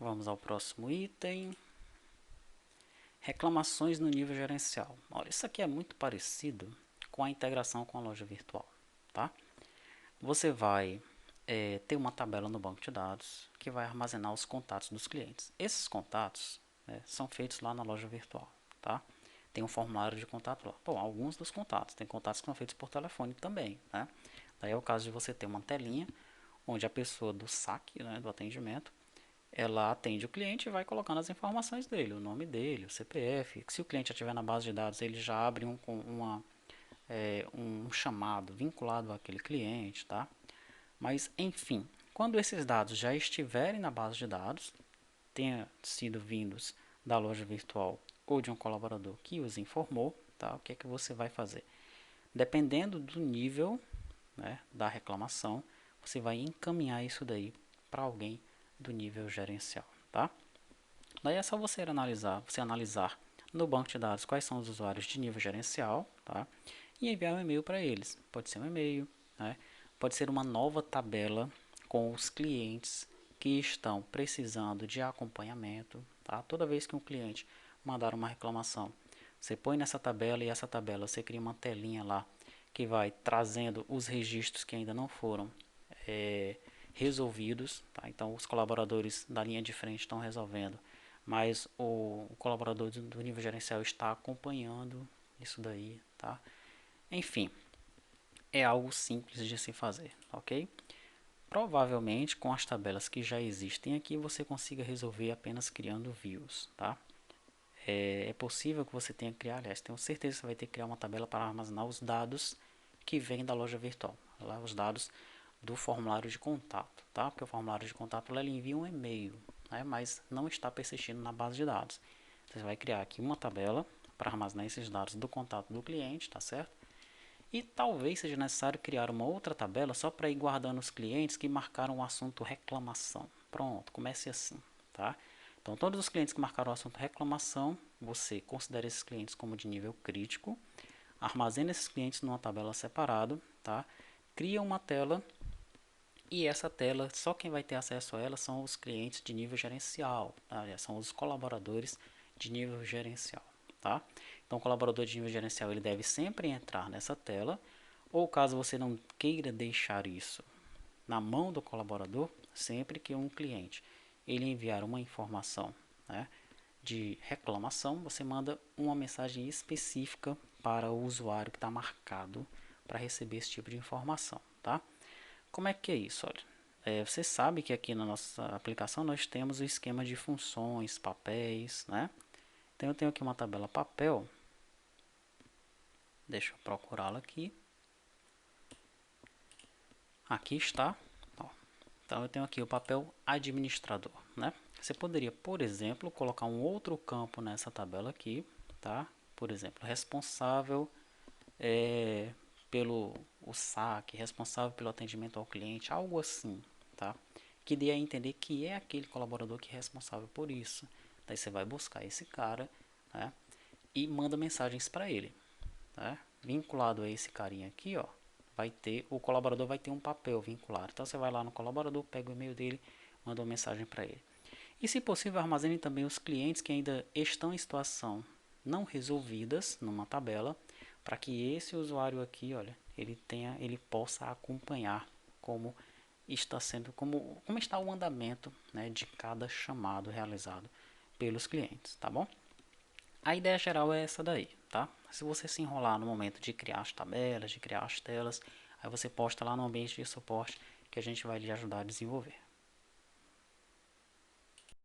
Vamos ao próximo item. Reclamações no nível gerencial. Olha, isso aqui é muito parecido com a integração com a loja virtual, tá? Você vai ter uma tabela no banco de dados que vai armazenar os contatos dos clientes. Esses contatos, né, são feitos lá na loja virtual, tá? Tem um formulário de contato lá. Bom, alguns dos contatos. Tem contatos que são feitos por telefone também, né? Daí é o caso de você ter uma telinha onde a pessoa do saque, né, do atendimento, ela atende o cliente e vai colocando as informações dele, o nome dele, o CPF. Se o cliente já estiver na base de dados, ele já abre um chamado vinculado àquele cliente, tá? Mas, enfim, quando esses dados já estiverem na base de dados, tenha sido vindos da loja virtual ou de um colaborador que os informou, tá? O que é que você vai fazer? Dependendo do nível, né, da reclamação, você vai encaminhar isso daí para alguém do nível gerencial, tá? Daí é só você analisar no banco de dados quais são os usuários de nível gerencial, tá? E enviar um e-mail para eles. Pode ser um e-mail, né? Pode ser uma nova tabela com os clientes que estão precisando de acompanhamento, tá? Toda vez que um cliente mandar uma reclamação, você põe nessa tabela e essa tabela você cria uma telinha lá que vai trazendo os registros que ainda não foram é, resolvidos, tá? Então os colaboradores da linha de frente estão resolvendo, mas o colaborador do nível gerencial está acompanhando isso daí, tá? Enfim, é algo simples de se fazer, ok? Provavelmente com as tabelas que já existem aqui você consiga resolver apenas criando views, tá? É possível que você tenha que criar, aliás, tenho certeza que você vai ter que criar uma tabela para armazenar os dados que vêm da loja virtual, lá os dados do formulário de contato, tá? Porque o formulário de contato ele envia um e-mail, né? Mas não está persistindo na base de dados. Você vai criar aqui uma tabela para armazenar esses dados do contato do cliente, tá certo? E talvez seja necessário criar uma outra tabela só para ir guardando os clientes que marcaram o assunto reclamação. Pronto, comece assim, tá? Então, todos os clientes que marcaram o assunto reclamação, você considera esses clientes como de nível crítico, armazena esses clientes numa tabela separada, tá? Cria uma tela e essa tela, só quem vai ter acesso a ela são os clientes de nível gerencial, tá? São os colaboradores de nível gerencial, tá? Então, o colaborador de nível gerencial ele deve sempre entrar nessa tela, ou caso você não queira deixar isso na mão do colaborador, sempre que um cliente ele enviar uma informação, né, de reclamação, você manda uma mensagem específica para o usuário que está marcado para receber esse tipo de informação, tá? Como é que é isso? Olha, você sabe que aqui na nossa aplicação nós temos o esquema de funções, papéis, né? Então eu tenho aqui uma tabela papel. Deixa eu procurá-la aqui. Aqui está. Ó. Então eu tenho aqui o papel administrador, né? Você poderia, por exemplo, colocar um outro campo nessa tabela aqui, tá? Por exemplo, responsável pelo o saque, responsável pelo atendimento ao cliente, algo assim, tá? Que dê a entender que é aquele colaborador que é responsável por isso. Daí você vai buscar esse cara, né? E manda mensagens para ele, né? Vinculado a esse carinha aqui, ó, vai ter o colaborador vai ter um papel vinculado. Então você vai lá no colaborador, pega o e-mail dele, manda uma mensagem para ele. E se possível, armazene também os clientes que ainda estão em situação não resolvidas numa tabela, para que esse usuário aqui, olha, ele possa acompanhar como como está o andamento, né, de cada chamado realizado pelos clientes, tá bom? A ideia geral é essa daí, tá? Se você se enrolar no momento de criar as tabelas, de criar as telas, aí você posta lá no ambiente de suporte que a gente vai lhe ajudar a desenvolver.